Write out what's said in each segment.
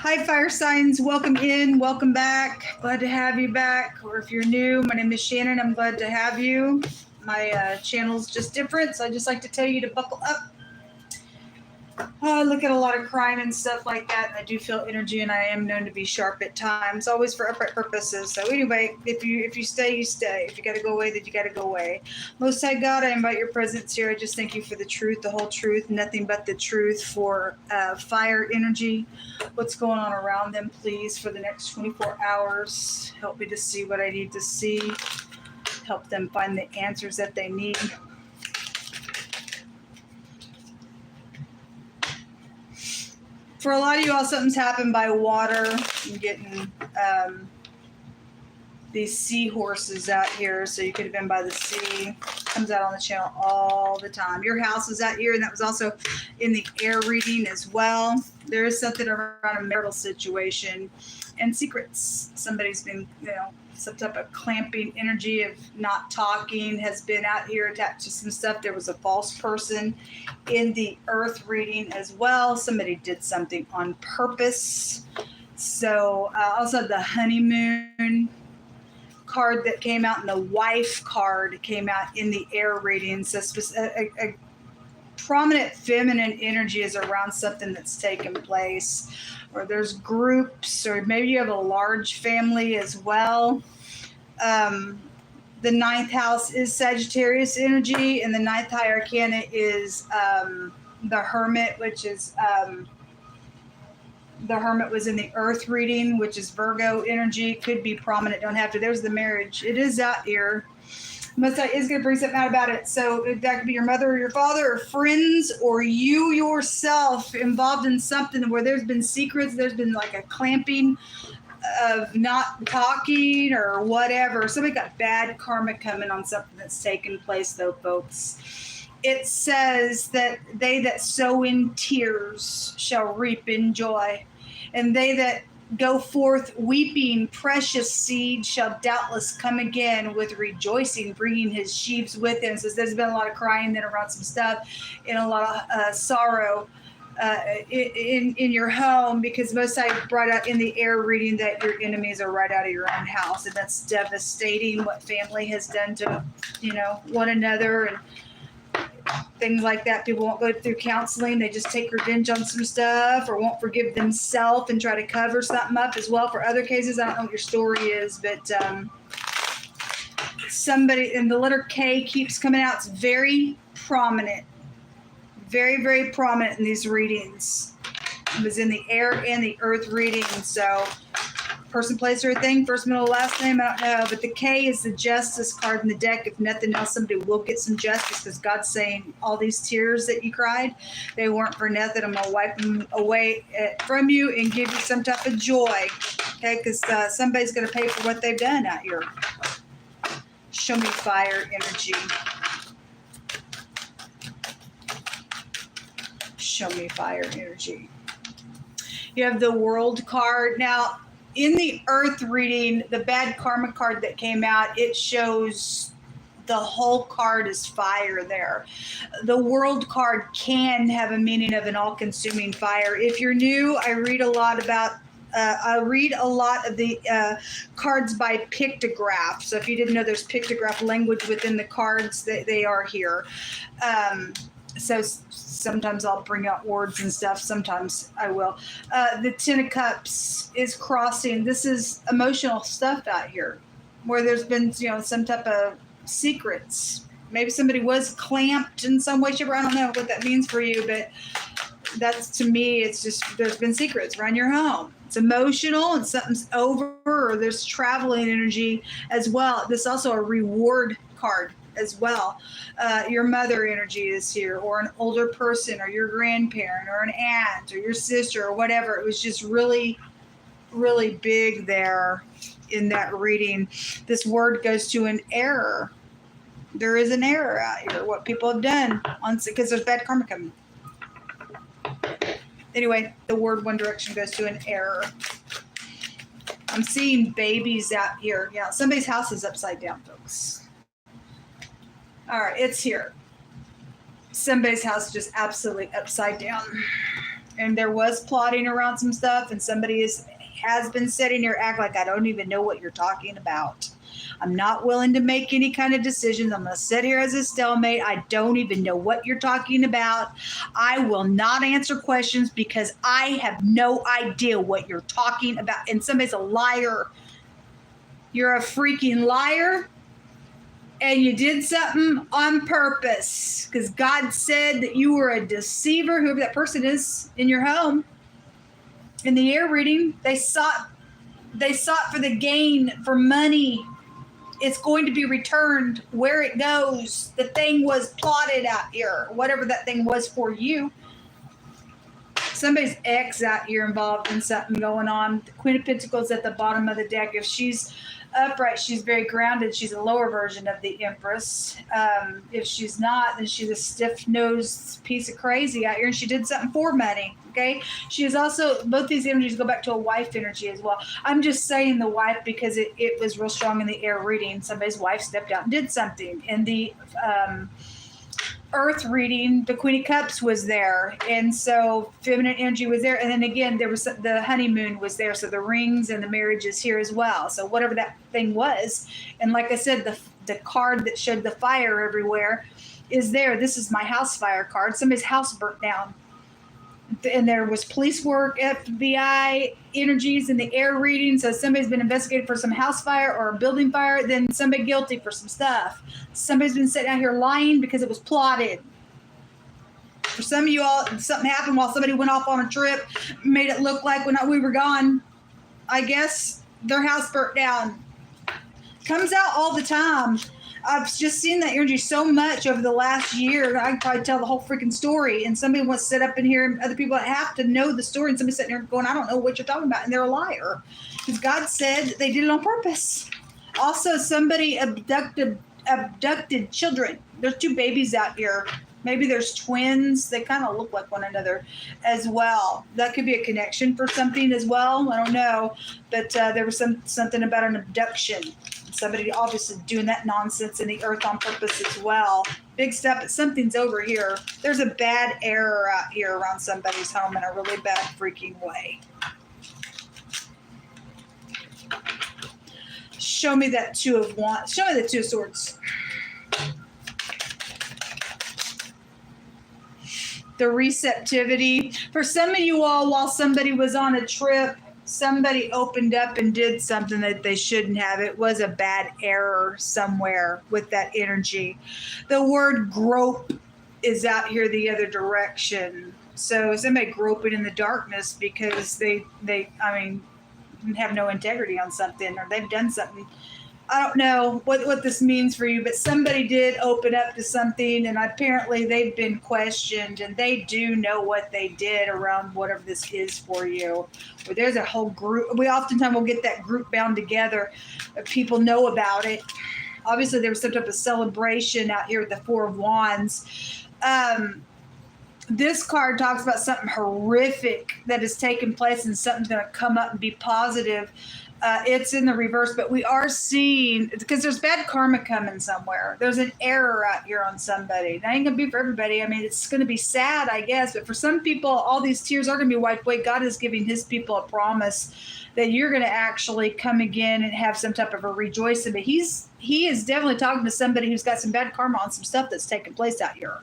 Hi, fire signs. Welcome in. Welcome back. Glad to have you back. Or if you're new, my name is Shannon. I'm glad to have you. My channel's just different, so I just like to tell you to buckle up. I look at a lot of crime and stuff like that, and I do feel energy, and I am known to be sharp at times, always for upright purposes. So anyway, if you stay, you stay. If you got to go away, then you got to go away. Most High God, I invite your presence here. I just thank you for the truth, the whole truth, nothing but the truth for fire energy. What's going on around them, please, for the next 24 hours. Help me to see what I need to see. Help them find the answers that they need. For a lot of you all, something's happened by water. I'm getting these seahorses out here, so you could have been by the sea. Comes out on the channel all the time. Your house was out here, and that was also in the air reading as well. There is something around a marital situation and secrets. Somebody's been, some type of clamping energy of not talking has been out here attached to some stuff. There was a false person in the earth reading as well. Somebody did something on purpose. So also the honeymoon card that came out and the wife card came out in the air reading. So a prominent feminine energy is around something that's taken place, or there's groups, or maybe you have a large family as well. The ninth house is Sagittarius energy, and the ninth high arcana is the Hermit, which is the Hermit was in the earth reading, which is Virgo energy. Could be prominent, don't have to. There's the marriage. It is out here. Most is going to bring something out about it. So that could be your mother or your father or friends or you yourself involved in something where there's been secrets. There's been like a clamping of not talking or whatever. Somebody got bad karma coming on something that's taken place, though, folks. It says that they that sow in tears shall reap in joy, and they that go forth weeping precious seed shall doubtless come again with rejoicing, bringing his sheaves with him. So there's been a lot of crying then around some stuff and a lot of sorrow in your home, because most I brought out in the air reading that your enemies are right out of your own house, and that's devastating what family has done to one another and things like that. People won't go through counseling. They just take revenge on some stuff or won't forgive themselves and try to cover something up as well. For other cases, I don't know what your story is, but somebody, and the letter K keeps coming out. It's very prominent, very, very prominent in these readings. It was in the air and the earth reading. So person, place, or thing, first, middle, last name, I don't know. But the K is the justice card in the deck. If nothing else, somebody will get some justice, because God's saying all these tears that you cried, they weren't for nothing. I'm going to wipe them away from you and give you some type of joy. Okay, because somebody's going to pay for what they've done out here. Show me fire energy. Show me fire energy. You have the World card. Now, in the earth reading, the bad karma card that came out, it shows the whole card is fire there. The World card can have a meaning of an all-consuming fire. If you're new, I read a lot of the cards by pictograph. So if you didn't know, there's pictograph language within the cards. They are here. So sometimes I'll bring out words and stuff. Sometimes I will. The Ten of Cups is crossing. This is emotional stuff out here, where there's been some type of secrets. Maybe somebody was clamped in some way, shape, or I don't know what that means for you, but that's, to me, it's just there's been secrets around your home. It's emotional and something's over, or there's traveling energy as well. This is also a reward card as well. Your mother energy is here, or an older person, or your grandparent, or an aunt, or your sister, or whatever. It was just really, really big there in that reading. This word goes to an error. There is an error out here, what people have done, because there's bad karma coming. Anyway, the word one direction goes to an error. I'm seeing babies out here. Yeah, somebody's house is upside down, folks. All right, it's here. Somebody's house is just absolutely upside down. And there was plotting around some stuff, and somebody has been sitting here act like I don't even know what you're talking about. I'm not willing to make any kind of decisions. I'm going to sit here as a stalemate. I don't even know what you're talking about. I will not answer questions because I have no idea what you're talking about. And somebody's a liar. You're a freaking liar. And you did something on purpose because God said that you were a deceiver, whoever that person is in your home. In the air reading, they sought for the gain, for money. It's going to be returned where it goes. The thing was plotted out here, whatever that thing was for you. Somebody's ex out here involved in something going on. The Queen of Pentacles at the bottom of the deck. If she's upright, she's very grounded. She's a lower version of the Empress. If she's not, then she's a stiff-nosed piece of crazy out here, and she did something for money. Okay, she is also, both these energies go back to a wife energy as well. I'm just saying the wife because it was real strong in the air reading. Somebody's wife stepped out and did something. In the earth reading, the Queen of Cups was there, and so feminine energy was there. And then again, there was the honeymoon was there, so the rings and the marriage is here as well. So whatever that thing was, and like I said, the card that showed the fire everywhere is there. This is my house fire card. Somebody's house burnt down. And there was police work, FBI energies in the air reading. So somebody's been investigated for some house fire or a building fire, then somebody guilty for some stuff. Somebody's been sitting out here lying because it was plotted. For some of you all, something happened while somebody went off on a trip, made it look like when we were gone. I guess their house burnt down. Comes out all the time. I've just seen that energy so much over the last year. I can probably tell the whole freaking story. And somebody wants to sit up in here, and other people have to know the story. And somebody's sitting there going, I don't know what you're talking about. And they're a liar. Because God said they did it on purpose. Also, somebody abducted children. There's 2 babies out here. Maybe there's twins. They kind of look like one another as well. That could be a connection for something as well. I don't know. But there was something about an abduction. Somebody obviously doing that nonsense in the earth on purpose as well. Big stuff, but something's over here. There's a bad error out here around somebody's home in a really bad freaking way. Show me that 2 of Wands. Show me the 2 of Swords. The receptivity. For some of you all, while somebody was on a trip, somebody opened up and did something that they shouldn't have. It was a bad error somewhere with that energy. The word grope is out here the other direction. So somebody groping in the darkness because they have no integrity on something, or they've done something. I don't know what this means for you, but somebody did open up to something, and apparently they've been questioned, and they do know what they did around whatever this is for you. But there's a whole group. We oftentimes will get that group bound together. People know about it. Obviously, there was some type of celebration out here with the 4 of Wands. This card talks about something horrific that has taken place, and something's going to come up and be positive. It's in the reverse, but we are seeing, because there's bad karma coming somewhere. There's an error out here on somebody. That ain't going to be for everybody. I mean, it's going to be sad, I guess, but for some people, all these tears are going to be wiped away. God is giving his people a promise that you're going to actually come again and have some type of a rejoicing. But he is definitely talking to somebody who's got some bad karma on some stuff that's taking place out here.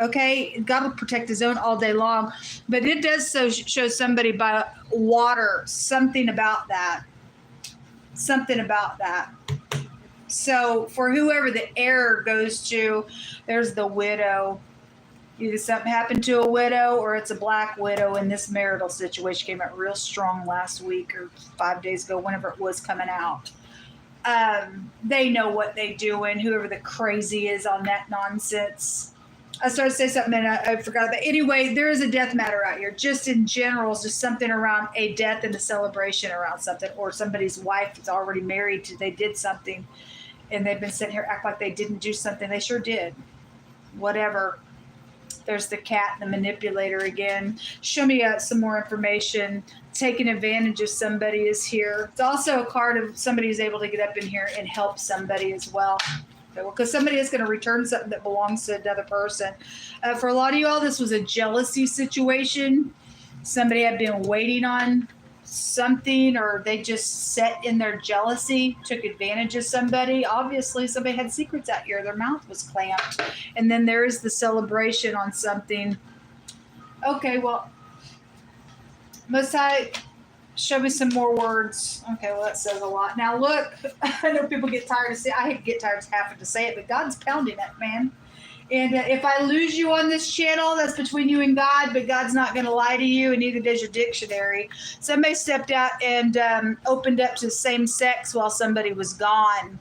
Okay, God will protect his own all day long, but it does show somebody by water, something about that. So for whoever the error goes to, there's the widow. Either something happened to a widow, or it's a black widow in this marital situation. Came out real strong last week or 5 days ago, whenever it was coming out. They know what they doing, whoever the crazy is on that nonsense. I started to say something and I forgot about it. Anyway, there is a death matter out here. Just in general, it's just something around a death and a celebration around something, or somebody's wife is already married to, they did something and they've been sitting here act like they didn't do something. They sure did. Whatever. There's the cat and the manipulator again. Show me some more information. Taking advantage of somebody is here. It's also a card of somebody who's able to get up in here and help somebody as well. Because somebody is going to return something that belongs to another person. For a lot of you all, this was a jealousy situation. Somebody had been waiting on something, or they just set in their jealousy, took advantage of somebody. Obviously, somebody had secrets out here. Their mouth was clamped. And then there is the celebration on something. Okay, well, Most High, show me some more words. Okay, well, that says a lot. Now, look, I know people get tired of saying, I get tired of having to say it, but God's pounding it, man. And if I lose you on this channel, that's between you and God, but God's not going to lie to you, and neither does your dictionary. Somebody stepped out and opened up to same sex while somebody was gone.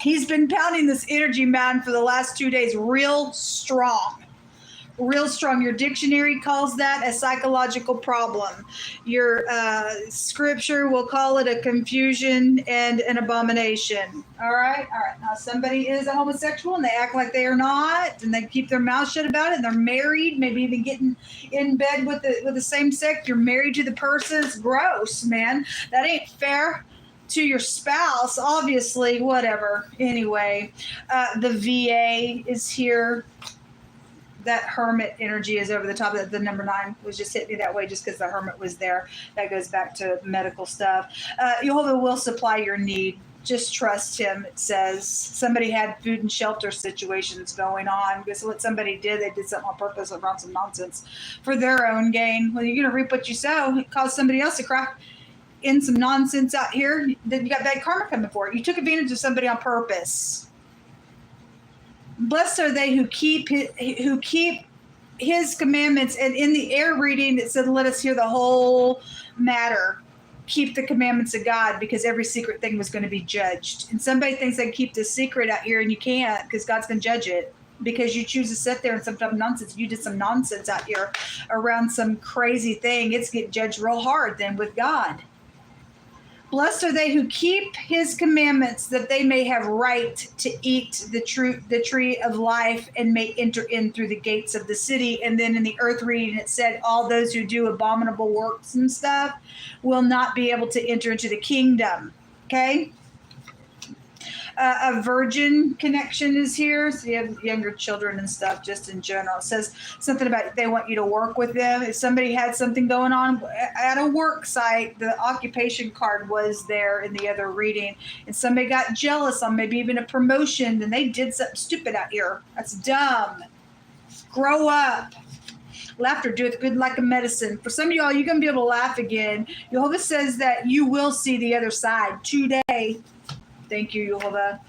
He's been pounding this energy mountain for the last 2 days real strong. Real strong. Your dictionary calls that a psychological problem. Your scripture will call it a confusion and an abomination. All right. Now somebody is a homosexual and they act like they are not, and they keep their mouth shut about it. And they're married, maybe even getting in bed with the same sex. You're married to the person. It's gross, man. That ain't fair to your spouse, obviously. Whatever. Anyway, the VA is here. That hermit energy is over the top. The number 9 was just hitting me that way just because the hermit was there. That goes back to medical stuff. Jehovah will supply your need. Just trust him, it says. Somebody had food and shelter situations going on. Because what somebody did, they did something on purpose around some nonsense for their own gain. Well, you're going to reap what you sow. It caused somebody else to crack in some nonsense out here. Then you got bad karma coming for it. You took advantage of somebody on purpose. Blessed are they who keep his commandments. And in the air reading, it said, let us hear the whole matter. Keep the commandments of God, because every secret thing was going to be judged. And somebody thinks they can keep this secret out here, and you can't, because God's going to judge it. Because you choose to sit there and some type of nonsense. You did some nonsense out here around some crazy thing. It's getting judged real hard then with God. Blessed are they who keep his commandments, that they may have right to eat the tree of life, and may enter in through the gates of the city. And then in the earth reading, it said all those who do abominable works and stuff will not be able to enter into the kingdom. Okay? A virgin connection is here. So you have younger children and stuff just in general. It says something about they want you to work with them. If somebody had something going on at a work site, the occupation card was there in the other reading. And somebody got jealous on maybe even a promotion, and they did something stupid out here. That's dumb. Grow up. Laughter doeth good like a medicine. For some of y'all, you're going to be able to laugh again. Jehovah says that you will see the other side today. Thank you, Jehovah.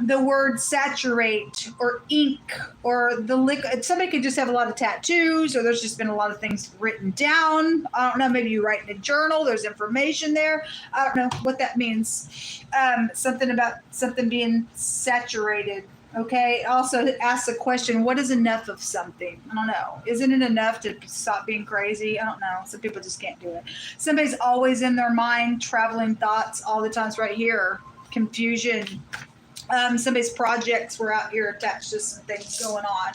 The word saturate or ink or the liquid. Somebody could just have a lot of tattoos, or there's just been a lot of things written down. I don't know. Maybe you write in a journal. There's information there. I don't know what that means. Something about something being saturated. Okay. Also asks the question, what is enough of something? I don't know. Isn't it enough to stop being crazy? I don't know. Some people just can't do it. Somebody's always in their mind, traveling thoughts all the time. It's right here. Confusion. Somebody's projects were out here attached to some things going on.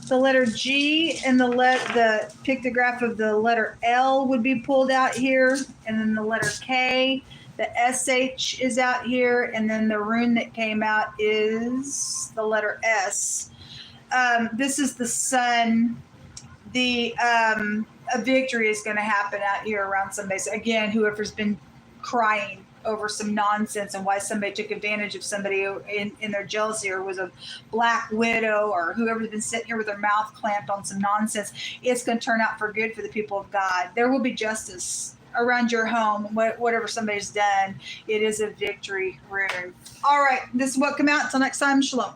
The letter G and the pictograph of the letter L would be pulled out here, and then the letter K, the SH is out here, and then the rune that came out is the letter S. This is the sun. A victory is going to happen out here around somebody. So again, whoever's been crying over some nonsense and why somebody took advantage of somebody in their jealousy, or was a black widow, or whoever's been sitting here with their mouth clamped on some nonsense, it's going to turn out for good for the people of God. There will be justice around your home, whatever somebody's done. It is a victory rune. All right, this is what come out. Until next time, shalom.